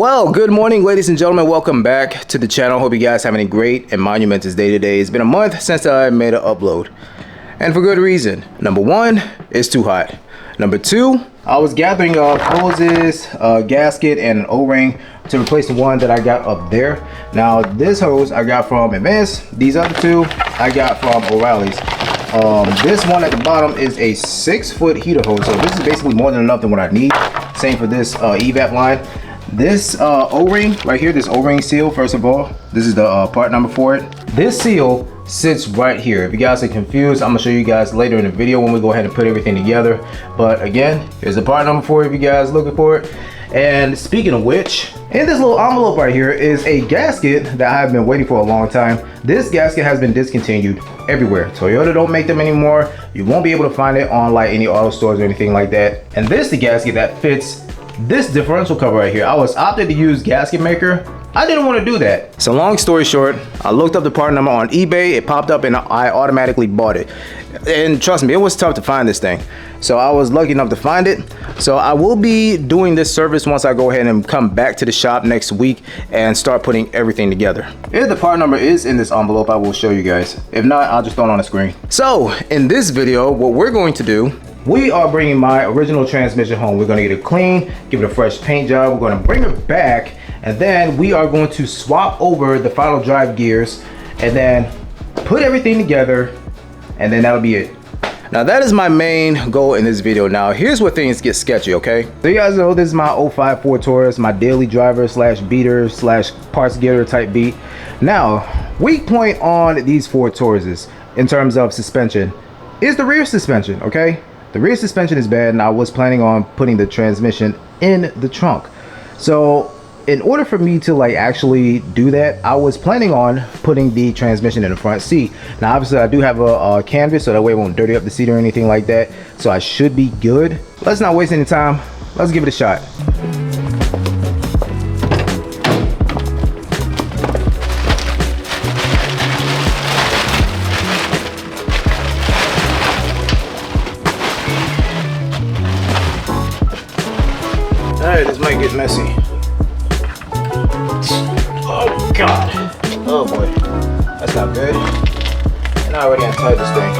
Well, good morning, ladies and gentlemen. Welcome back to the channel. Hope you guys having a great and monumentous day today. It's been a month since I made an upload, and for good reason. Number one, it's too hot. Number two, I was gathering hoses, a gasket, and an O-ring to replace the one that I got up there. Now, this hose I got from Advanced. These other two I got from O'Reilly's. This one at the bottom is a 6-foot heater hose, so this is basically more than enough than what I need. Same for this evap line. This O-ring right here, this O-ring seal, first of all, this is the part number for it. This seal sits right here. If you guys are confused, I'm gonna show you guys later in the video when we go ahead and put everything together. But again, here's the part number for it if you guys looking for it. And speaking of which, in this little envelope right here is a gasket that I've been waiting for a long time. This gasket has been discontinued everywhere. Toyota don't make them anymore. You won't be able to find it on like any auto stores or anything like that. And this is the gasket that fits this differential cover right here. I was opted to use gasket maker. I didn't want to do that. So long story short, I looked up the part number on eBay. It popped up and I automatically bought it. And trust me, it was tough to find this thing. So I was lucky enough to find it. So I will be doing this service once I go ahead and come back to the shop next week and start putting everything together. If the part number is in this envelope, I will show you guys. If not, I'll just throw it on the screen. So in this video, what we're going to do, we are bringing my original transmission home. We're gonna get it clean, give it a fresh paint job. We're gonna bring it back, and then we are going to swap over the final drive gears and then put everything together, and then that'll be it. Now that is my main goal in this video. Now here's where things get sketchy, okay? So you guys know this is my 05 Ford Taurus, my daily driver slash beater slash parts getter type beat. Now, weak point on these Ford Tauruses in terms of suspension is the rear suspension, okay? The rear suspension is bad, and I was planning on putting the transmission in the trunk. So in order for me to like actually do that, I was planning on putting the transmission in the front seat. Now obviously I do have a canvas, so that way it won't dirty up the seat or anything like that. So I should be good. Let's not waste any time. Let's give it a shot. Alright, this might get messy. Oh God. Oh boy. That's not good. And I already untied this thing.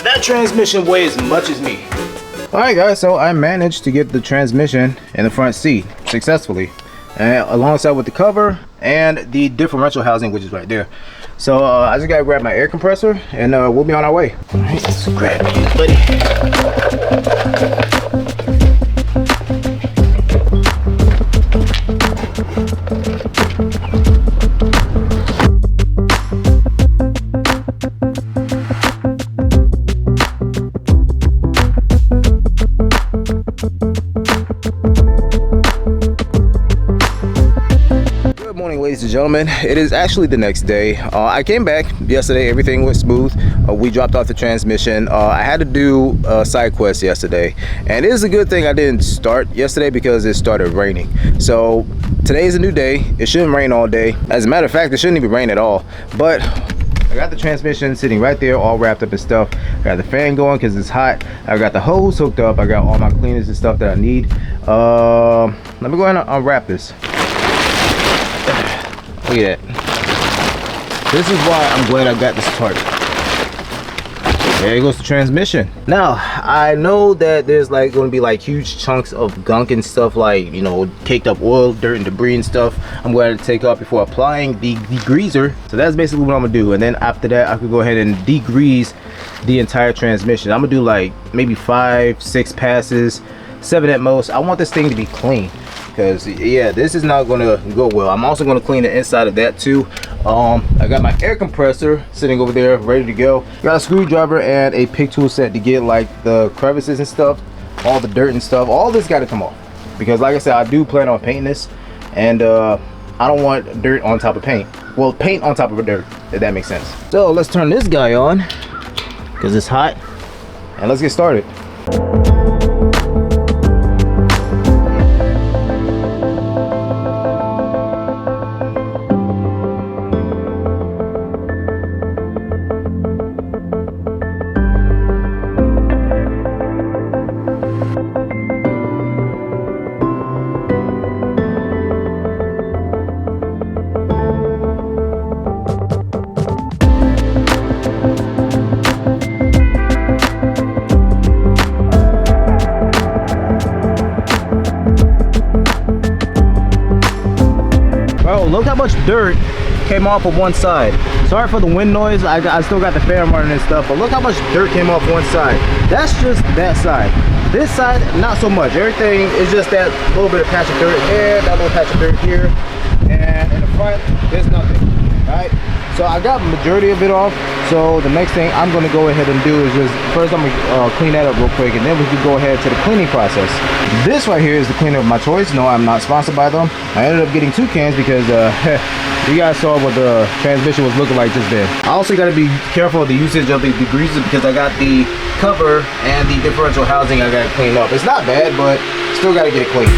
That transmission weighs as much as me. Alright guys, so I managed to get the transmission in the front seat successfully, and alongside with the cover and the differential housing, which is right there. So I just gotta grab my air compressor and we'll be on our way. Alright, let's grab it, buddy. Ladies and gentlemen, it is actually the next day. I came back yesterday, everything was smooth. We dropped off the transmission. I had to do a side quest yesterday, and it is a good thing I didn't start yesterday because it started raining. So today is a new day. It shouldn't rain all day. As a matter of fact, it shouldn't even rain at all. But I got the transmission sitting right there, all wrapped up and stuff. I got the fan going because it's hot. I got the hose hooked up. I got all my cleaners and stuff that I need. Let me go ahead and unwrap this. Look at that. This is why I'm glad I got this part. There goes the transmission. Now, I know that there's like going to be like huge chunks of gunk and stuff, like, you know, caked up oil, dirt and debris and stuff. I'm going to take off before applying the degreaser. So that's basically what I'm going to do. And then after that, I could go ahead and degrease the entire transmission. I'm going to do like maybe 5-6 passes, 7 at most. I want this thing to be clean, because yeah, this is not going to go well. I'm also going to clean the inside of that too. I got my air compressor sitting over there ready to go. Got a screwdriver and a pick tool set to get like the crevices and stuff, all the dirt and stuff. All this got to come off, because like I said, I do plan on painting this, and I don't want dirt on top of paint. Well, paint on top of dirt, if that makes sense. So let's turn this guy on because it's hot, and let's get started. dirt came off of one side. Sorry for the wind noise. I still got the fan running and stuff, but look how much dirt came off one side. That's just that side. This side, not so much. Everything is just that little bit of patch of dirt here, that little patch of dirt here, and in the front, there's nothing. Right? So I got the majority of it off. So the next thing I'm gonna go ahead and do is just, first I'm gonna clean that up real quick, and then we can go ahead to the cleaning process. This right here is the cleaner of my choice. No, I'm not sponsored by them. I ended up getting 2 cans because you guys saw what the transmission was looking like just then. I also gotta be careful of the usage of the degreasers because I got the cover and the differential housing I gotta clean up. It's not bad, but still gotta get it clean.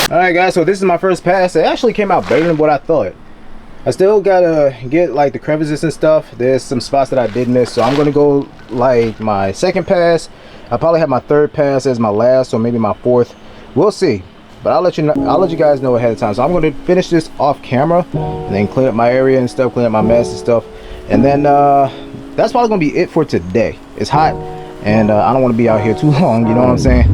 Alright guys, so this is my first pass. It actually came out better than what I thought. I still gotta get like the crevices and stuff. There's some spots that I did miss, so I'm gonna go like my second pass. I probably have my third pass as my last, or maybe my fourth. We'll see. But I'll let you guys know ahead of time. So I'm gonna finish this off camera and then clean up my area and stuff, clean up my mess and stuff. And then that's probably gonna be it for today. It's hot and I don't want to be out here too long, you know what I'm saying?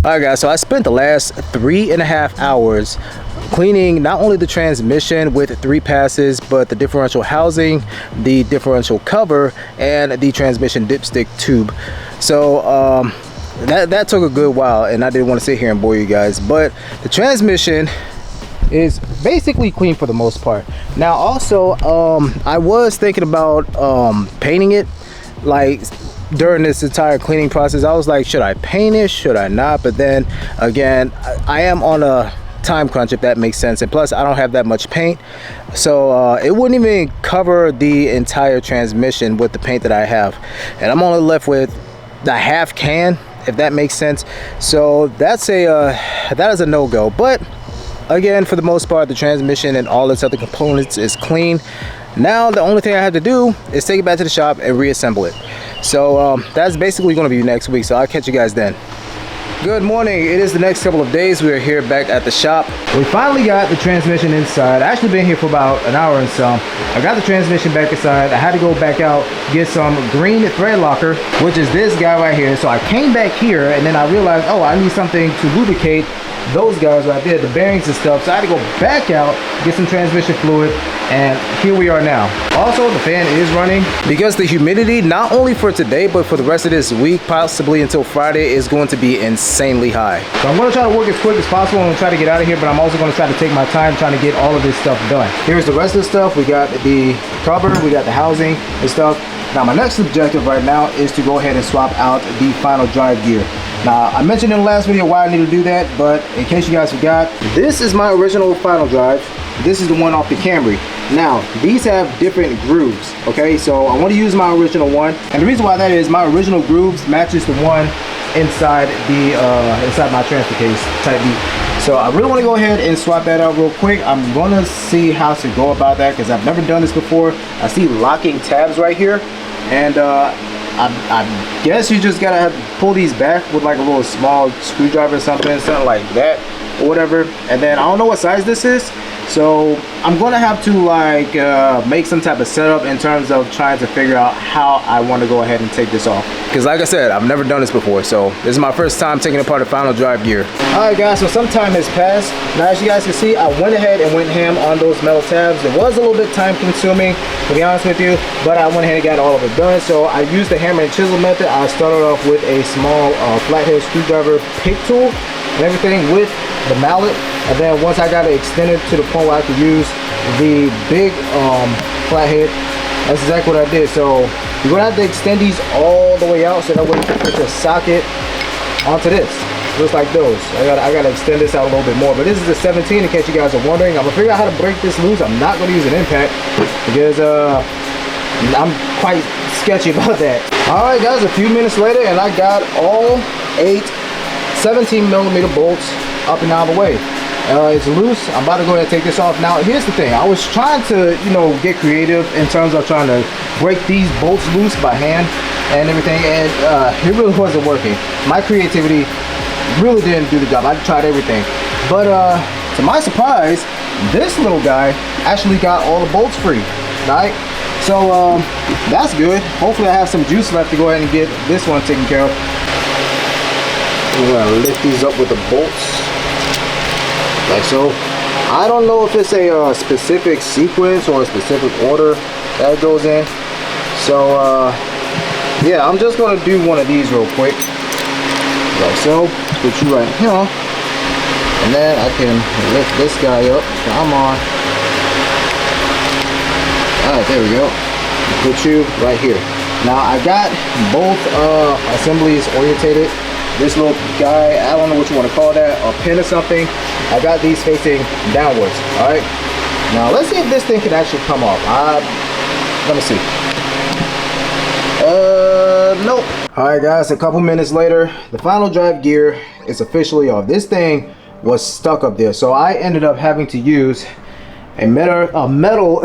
Alright guys, so I spent the last 3.5 hours cleaning not only the transmission with 3 passes, but the differential housing, the differential cover, and the transmission dipstick tube. So that took a good while, and I didn't want to sit here and bore you guys, but the transmission is basically clean for the most part. Now also I was thinking about painting it, like during this entire cleaning process. I was like, should I paint it, should I not? But then again, I am on a time crunch, if that makes sense, and plus I don't have that much paint, so it wouldn't even cover the entire transmission with the paint that I have, and I'm only left with the half can, if that makes sense. So that's that is a no-go. But again, for the most part, the transmission and all its other components is clean. Now the only thing I have to do is take it back to the shop and reassemble it. So that's basically going to be next week, so I'll catch you guys then. Good morning. It is the next couple of days. We are here back at the shop. We finally got the transmission inside. I actually been here for about an hour and some. I got the transmission back inside. I had to go back out, get some green thread locker, which is this guy right here. So I came back here and then I realized, oh, I need something to lubricate those guys right there, the bearings and stuff. So I had to go back out, get some transmission fluid, and here we are now. Also, the fan is running because the humidity, not only for today, but for the rest of this week, possibly until Friday, is going to be insanely high. So I'm going to try to work as quick as possible and try to get out of here, but I'm also going to try to take my time trying to get all of this stuff done. Here's the rest of the stuff. We got the cover, we got the housing and stuff. Now my next objective right now is to go ahead and swap out the final drive gear. Now I mentioned in the last video why I need to do that, but in case you guys forgot, this is my original final drive. This is the one off the Camry. Now these have different grooves, okay? So I want to use my original one, and the reason why that is my original grooves matches the one inside the inside my transfer case type B. So I really want to go ahead and swap that out real quick. I'm going to see how to go about that because I've never done this before. I see locking tabs right here, and I guess you just gotta pull these back with like a little small screwdriver or something like that or whatever. And then I don't know what size this is, so I'm gonna have to like make some type of setup in terms of trying to figure out how I want to go ahead and take this off, because like I said, I've never done this before, so this is my first time taking apart the final drive gear. Alright guys, so some time has passed. Now as you guys can see, I went ahead and went ham on those metal tabs. It was a little bit time consuming, to be honest with you, but I went ahead and got all of it done. So I used the hammer and chisel method. I started off with a small flathead screwdriver pick tool and everything with the mallet, and then once I got it extended to the point where I could use the big flathead, that's exactly what I did. So you're gonna have to extend these all the way out so that way you can put your socket onto this, just like those. I gotta extend this out a little bit more, but this is a 17 in case you guys are wondering. I'm gonna figure out how to break this loose. I'm not gonna use an impact because I'm quite sketchy about that. All right guys, a few minutes later, and I got all 8 17mm bolts up and out of the way. It's loose. I'm about to go ahead and take this off. Now here's the thing, I was trying to, you know, get creative in terms of trying to break these bolts loose by hand and everything, and it really wasn't working. My creativity really didn't do the job. I tried everything, but to my surprise, this little guy actually got all the bolts free. Right, so that's good. Hopefully I have some juice left to go ahead and get this one taken care of. I'm gonna lift these up with the bolts like so. I don't know if it's a specific sequence or a specific order that goes in, so yeah, I'm just gonna do one of these real quick like so. Put you right here, and then I can lift this guy up. Come on. Alright, there we go. Put you right here. Now I got both assemblies orientated. This little guy, I don't know what you want to call that, a pin or something, I got these facing downwards. Alright, now let's see if this thing can actually come off. Let me see. Nope. Alright guys, a couple minutes later, the final drive gear is officially off. This thing was stuck up there, so I ended up having to use a metal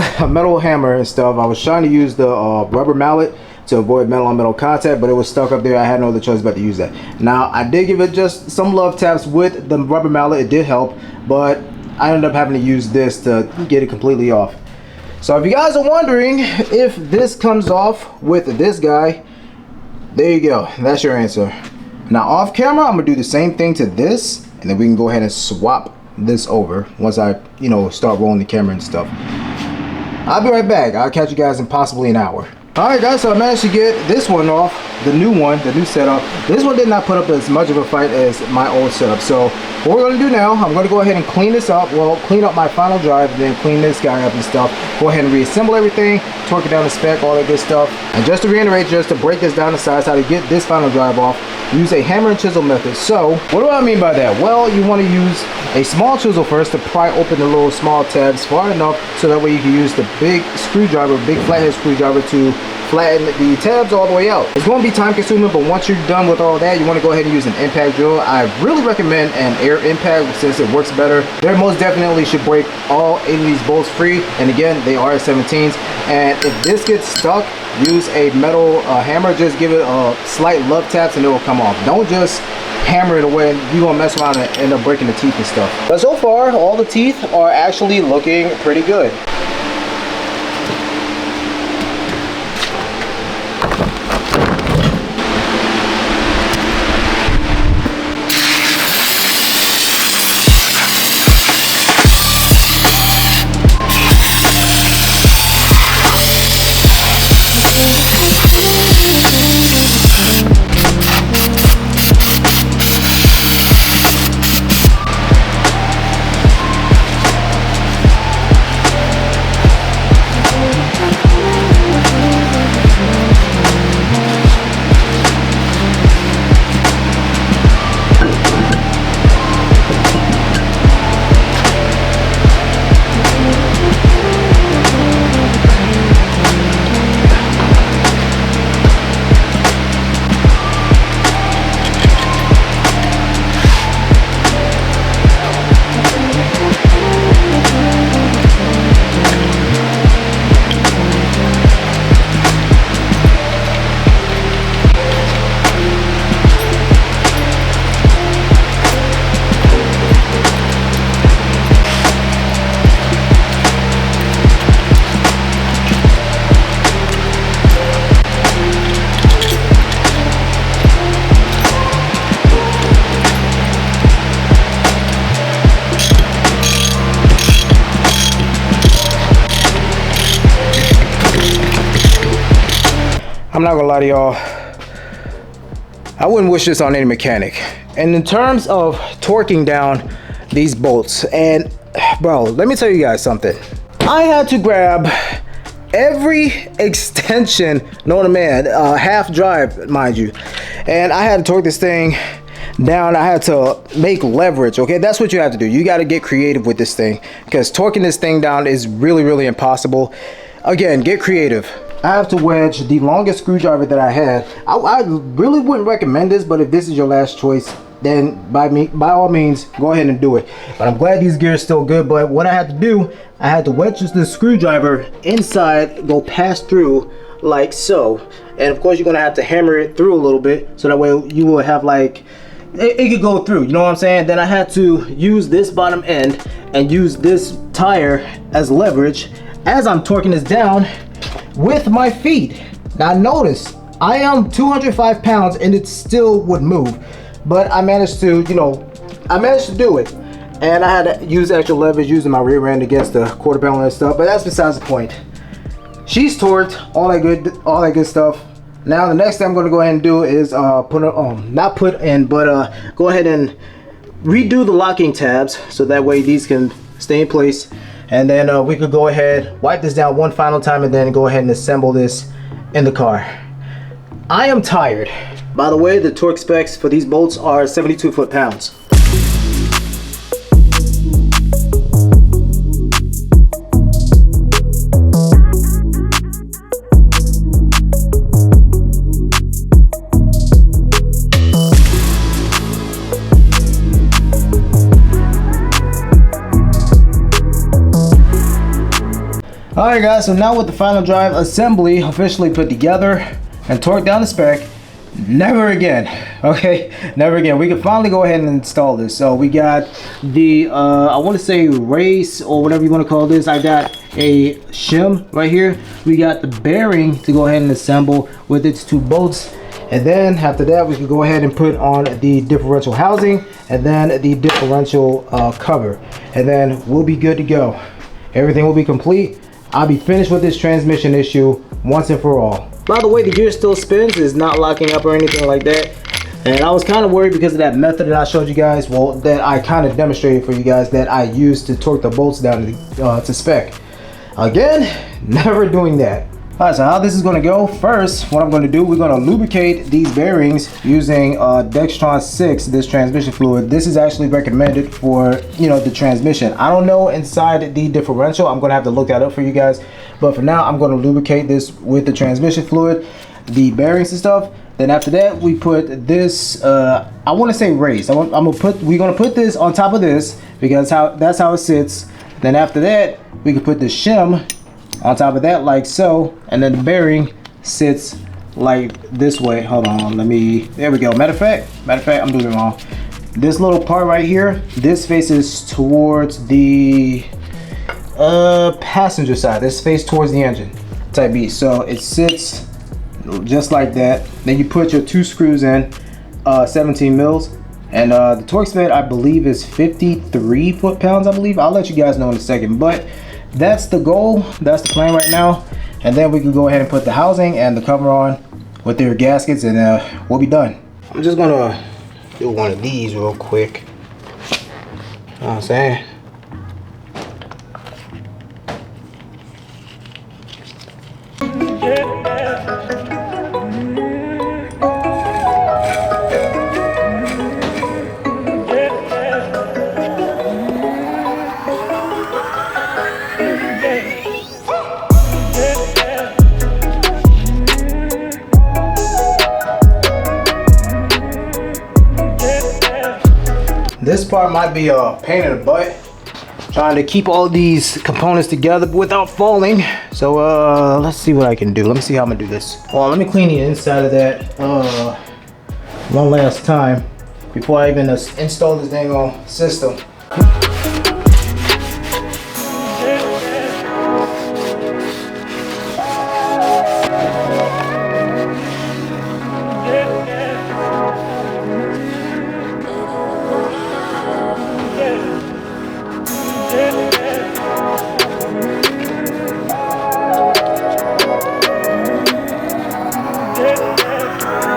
hammer and stuff. I was trying to use the rubber mallet to avoid metal on metal contact, but it was stuck up there. I had no other choice but to use that. Now I did give it just some love taps with the rubber mallet. It did help, but I ended up having to use this to get it completely off. So if you guys are wondering if this comes off with this guy, there you go, that's your answer. Now off camera, I'm gonna do the same thing to this, and then we can go ahead and swap this over once I, you know, start rolling the camera and stuff. I'll be right back. I'll catch you guys in possibly an hour. Alright guys, so I managed to get this one off, the new setup. This one did not put up as much of a fight as my old setup. So what we're going to do now, I'm going to go ahead and clean this up. Well, clean up my final drive, and then clean this guy up and stuff. Go ahead and reassemble everything, torque it down to spec, all that good stuff. And just to reiterate, just to break this down to size, how to get this final drive off, use a hammer and chisel method. So what do I mean by that? Well, you want to use a small chisel first to pry open the little small tabs far enough so that way you can use the big screwdriver, big flathead screwdriver, to flatten the tabs all the way out. It's going to be time consuming, but once you're done with all that, you want to go ahead and use an impact drill. I really recommend an air impact since it works better. There most definitely should break all 8 of these bolts free, and again, they are 17s. And if this gets stuck, use a metal hammer. Just give it a slight love taps and it will come off. Don't just hammer it away and you're gonna mess around and end up breaking the teeth and stuff. But so far, all the teeth are actually looking pretty good. I'm not gonna lie to y'all, I wouldn't wish this on any mechanic. And in terms of torquing down these bolts, and bro, let me tell you guys something. I had to grab every extension known to man, half drive, mind you, and I had to torque this thing down. I had to make leverage. Okay, that's what you have to do. You got to get creative with this thing, because torquing this thing down is really impossible. Again, get creative. I have to wedge the longest screwdriver that I had. I really wouldn't recommend this, but if this is your last choice, then by all means, go ahead and do it. But I'm glad these gears are still good. But what I had to do, I had to wedge the screwdriver inside, go past through like so. And of course, you're gonna have to hammer it through a little bit, so that way you will have like, it could go through, you know what I'm saying? Then I had to use this bottom end and use this tire as leverage as I'm torquing this down with my feet. Now notice, I am 205 pounds and it still would move. But I managed to, you know, I managed to do it. And I had to use extra leverage using my rear end against the quarter panel and stuff, but that's besides the point. She's torqued, all that good stuff. Now the next thing I'm gonna go ahead and do is go ahead and redo the locking tabs, so that way these can stay in place. And then we could go ahead, wipe this down one final time, and then go ahead and assemble this in the car. I am tired. By the way, the torque specs for these bolts are 72 foot-pounds. Alright guys, so now with the final drive assembly officially put together and torqued down the spec, never again, okay, never again. We can finally go ahead and install this. So we got the I want to say race or whatever you want to call this. I got a shim right here. We got the bearing to go ahead and assemble with its two bolts, and then after that we can go ahead and put on the differential housing and then the differential cover, and then we'll be good to go. Everything will be complete. I'll be finished with this transmission issue once and for all. By the way, the gear still spins, it's not locking up or anything like that. And I was kind of worried because of that method that I showed you guys, well, that I kind of demonstrated for you guys, that I used to torque the bolts down to spec. Again, never doing that. Alright, so how this is going to go, first, what I'm going to do, we're going to lubricate these bearings using Dextron 6, this transmission fluid. This is actually recommended for, you know, the transmission. I don't know inside the differential. I'm going to have to look that up for you guys. But for now, I'm going to lubricate this with the transmission fluid, the bearings and stuff. Then after that, we put this, I want to say raised. we're going to put this on top of this because that's how it sits. Then after that, we can put the shim on top of that like so, and then the bearing sits like this way. Hold on, there we go. Matter of fact, I'm doing it wrong. This little part right here, this faces towards the passenger side. This face towards the engine type B. So it sits just like that. Then you put your two screws in, 17 mils, and the torque spec I believe is 53 foot-pounds. I believe. I'll let you guys know in a second, but that's the goal, that's the plan right now. And then we can go ahead and put the housing and the cover on with their gaskets, and we'll be done. I'm just gonna do one of these real quick. You know what I'm saying? This part might be a pain in the butt, trying to keep all these components together without falling. So let's see what I can do. Let me see how I'm gonna do this. Well, let me clean the inside of that one last time before I even install this dang on system.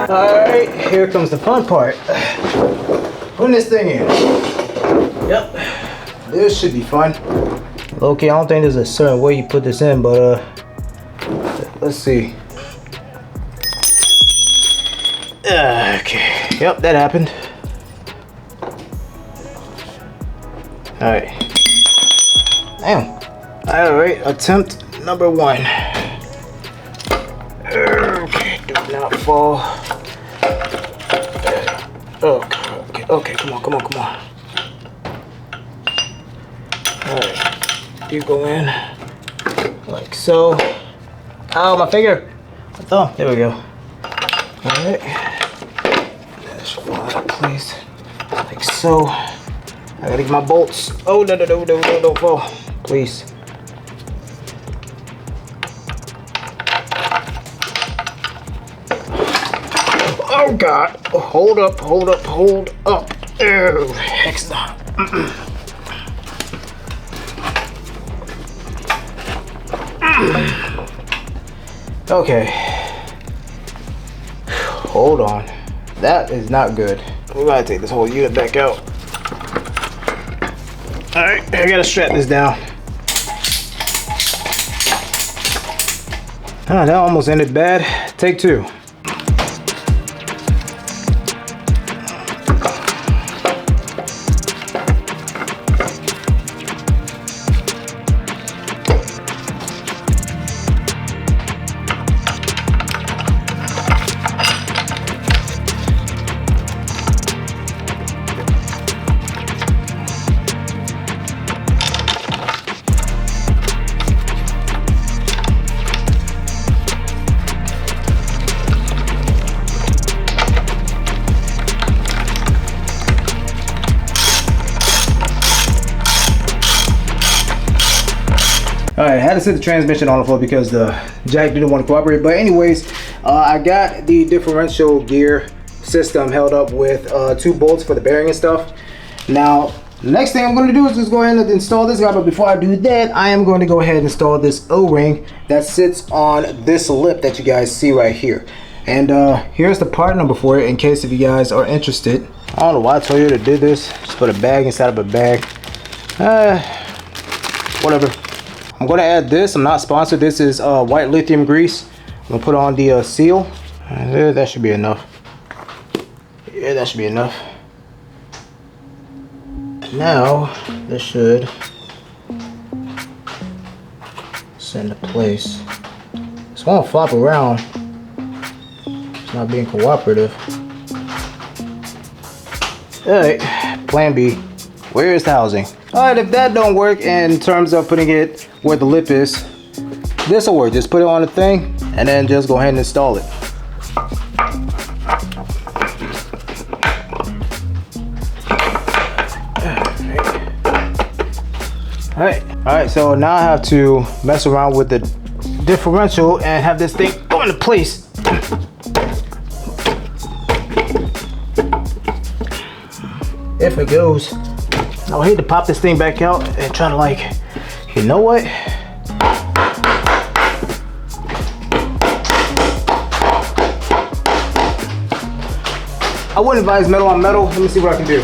Alright, here comes the fun part. Putting this thing in. Yep. This should be fun. Okay, I don't think there's a certain way you put this in, but let's see. Okay. Yep, that happened. Alright. Damn. Alright, attempt number 1. Okay, do not fall. Okay, come on. Alright, you go in like so. Ow, my finger! My thumb, there we go. Alright. Let's fall out of place. Like so. I gotta get my bolts. Oh, no, don't fall. Please. Oh God! Hold up! Oh, heck stop! Okay. Hold on. That is not good. We gotta take this whole unit back out. All right, I gotta strap this down. Ah, that almost ended bad. Take 2. Alright, I had to set the transmission on the floor because the jack didn't want to cooperate. But anyways, I got the differential gear system held up with 2 bolts for the bearing and stuff. Now, the next thing I'm going to do is just go ahead and install this guy. But before I do that, I am going to go ahead and install this O-ring that sits on this lip that you guys see right here. And here's the part number for it in case if you guys are interested. I don't know why Toyota did this. Just put a bag inside of a bag. Whatever. I'm going to add this. I'm not sponsored. This is white lithium grease. I'm going to put on the seal. That should be enough. Yeah, that should be enough. Now, this should send to place. It's going to flop around. It's not being cooperative. Alright, plan B. Where is the housing? Alright, if that don't work in terms of putting it where the lip is, this will work. Just put it on the thing and then just go ahead and install it. Alright, so now I have to mess around with the differential and have this thing go into place. If it goes. I hate to pop this thing back out and try to, like, you know what? I wouldn't advise metal on metal. Let me see what I can do.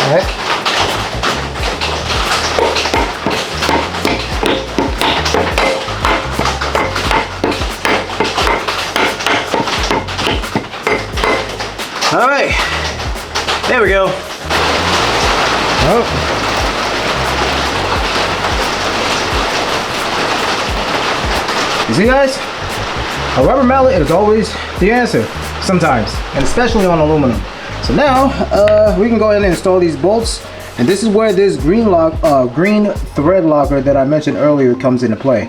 All right. All right, there we go. Oh. You see, guys, a rubber mallet is always the answer sometimes, and especially on aluminum. So now we can go ahead and install these bolts, and this is where this green thread locker that I mentioned earlier comes into play.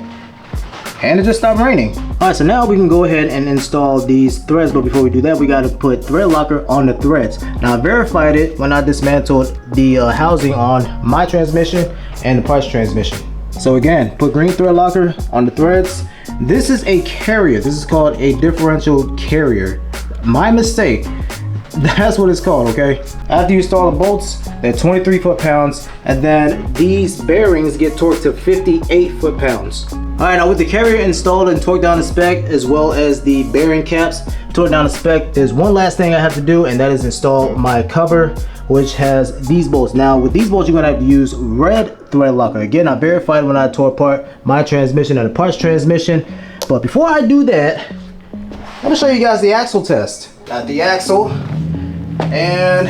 And it just stopped raining. Alright, so now we can go ahead and install these threads, but before we do that, we got to put thread locker on the threads. Now, I verified it when I dismantled the housing on my transmission and the Price transmission. So again, put green thread locker on the threads. This is a carrier. This is called a differential carrier. My mistake. That's what it's called, okay? After you install the bolts, they're 23 foot-pounds, and then these bearings get torqued to 58 foot-pounds. All right, now with the carrier installed and torqued down to spec, as well as the bearing caps torqued down to spec, there's one last thing I have to do, and that is install my cover, which has these bolts. Now, with these bolts, you're gonna have to use red thread locker. Again, I verified when I tore apart my transmission and the parts transmission, but before I do that, I'm gonna show you guys the axle test. Got the axle, and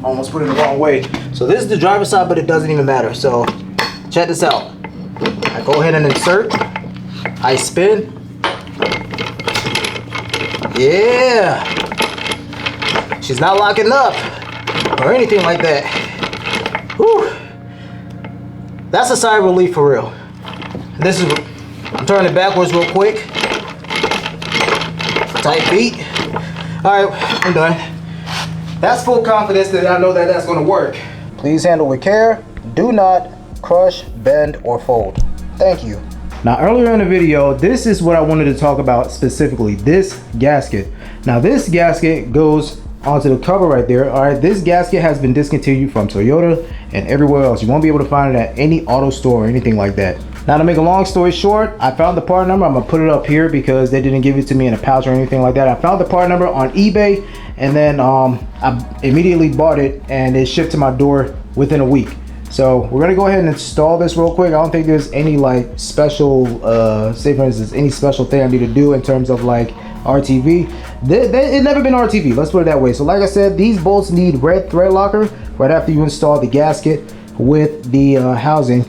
almost put it the wrong way. So this is the driver's side, but it doesn't even matter. So check this out. I go ahead and insert. I spin. Yeah. She's not locking up or anything like that. Whew. That's a sigh of relief for real. This is, I'm turning it backwards real quick. Tight beat. All right, I'm done. That's full confidence that I know that that's going to work. Please handle with care. Do not crush, bend, or fold. Thank you. Now, earlier in the video, this is what I wanted to talk about specifically, this gasket. Now, this gasket goes onto the cover right there. All right, this gasket has been discontinued from Toyota and everywhere else. You won't be able to find it at any auto store or anything like that. Now, to make a long story short, I found the part number. I'm gonna put it up here because they didn't give it to me in a pouch or anything like that. I found the part number on eBay, and then I immediately bought it, and it shipped to my door within a week. So we're gonna go ahead and install this real quick. I don't think there's any like special, say for instance, any special thing I need to do in terms of like RTV. It never been RTV, let's put it that way. So like I said, these bolts need red thread locker right after you install the gasket with the housing.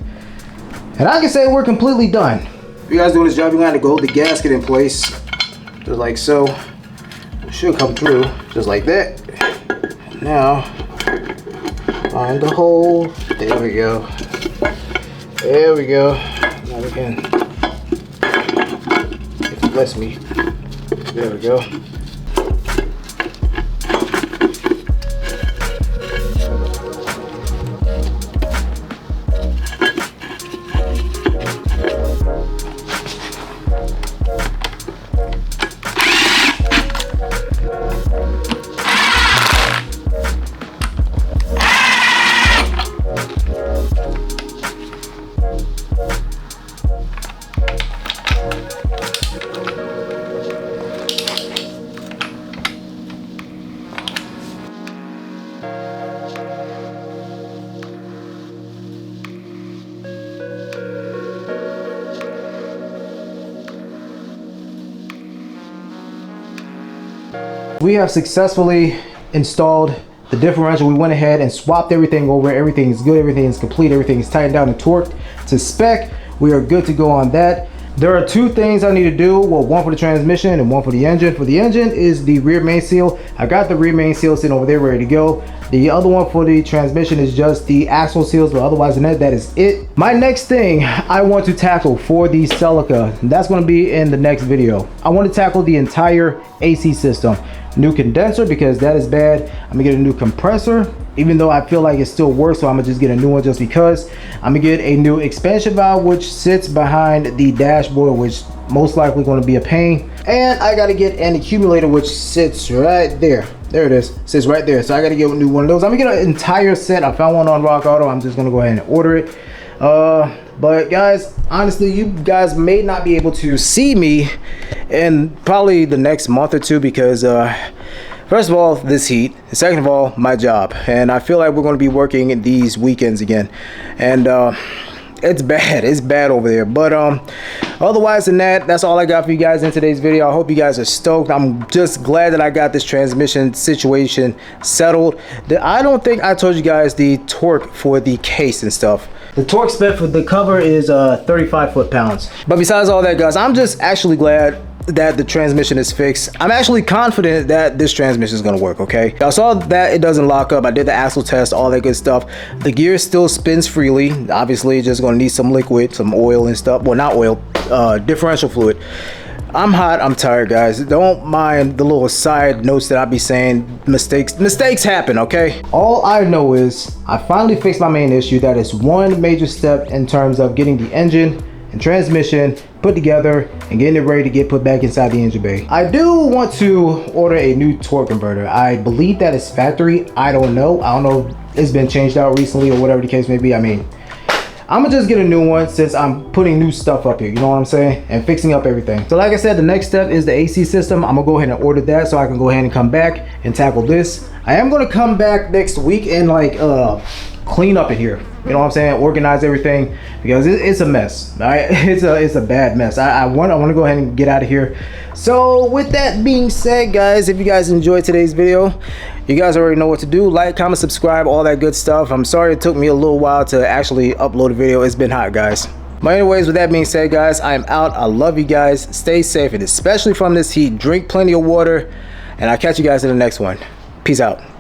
And I can say we're completely done. If you guys doing this job, you're gonna have to hold the gasket in place, just like so. It should come through, just like that. Now, find the hole. There we go. There we go. Now we can, if it lets me. There we go. We have successfully installed the differential. We went ahead and swapped everything over. Everything is good, everything is complete, everything is tightened down and torqued to spec. We are good to go on that. There are two things I need to do. Well, one for the transmission and one for the engine. For the engine is the rear main seal. I got the rear main seal sitting over there ready to go. The other one for the transmission is just the axle seals, but otherwise than that, that is it. My next thing I want to tackle for the Celica, that's going to be in the next video. I want to tackle the entire AC system. New condenser, because that is bad. I'm gonna get a new compressor, even though I feel like it still works, so I'm gonna just get a new one just because. I'm gonna get a new expansion valve, which sits behind the dashboard, which most likely gonna be a pain. And I gotta get an accumulator, which sits right there. There it is, sits right there. So I gotta get a new one of those. I'm gonna get an entire set. I found one on Rock Auto. I'm just gonna go ahead and order it. But guys, honestly, you guys may not be able to see me in probably the next month or two because first of all, this heat, second of all, my job, and I feel like we're going to be working these weekends again, and it's bad over there. But otherwise than that, that's all I got for you guys in today's video. I hope you guys are stoked. I'm just glad that I got this transmission situation settled. I don't think I told you guys the torque for the case and stuff. The torque spec for the cover is 35 foot-pounds. But besides all that, guys, I'm just actually glad that the transmission is fixed. I'm actually confident that this transmission is going to work, okay? I saw that it doesn't lock up. I did the axle test, all that good stuff. The gear still spins freely. Obviously, just going to need some liquid, some oil and stuff. Well, not oil, differential fluid. I'm hot, I'm tired, guys. Don't mind the little side notes that I be saying. Mistakes happen, okay? All I know is I finally fixed my main issue. That is one major step in terms of getting the engine and transmission put together and getting it ready to get put back inside the engine bay. I do want to order a new torque converter. I believe that is factory. I don't know if it's been changed out recently or whatever the case may be. I mean, I'm gonna just get a new one since I'm putting new stuff up here, you know what I'm saying, and fixing up everything. So like I said, the next step is the AC system. I'm gonna go ahead and order that so I can go ahead and come back and tackle this. I am gonna come back next week and like clean up in here, you know what I'm saying, organize everything, because it's a mess. All right, it's a bad mess. I want to go ahead and get out of here. So with that being said, guys, if you guys enjoyed today's video, you guys already know what to do. Like, comment, subscribe, all that good stuff. I'm sorry it took me a little while to actually upload a video. It's been hot, guys. But anyways, with that being said, guys, I am out. I love you guys. Stay safe, and especially from this heat, drink plenty of water, and I'll catch you guys in the next one. Peace out.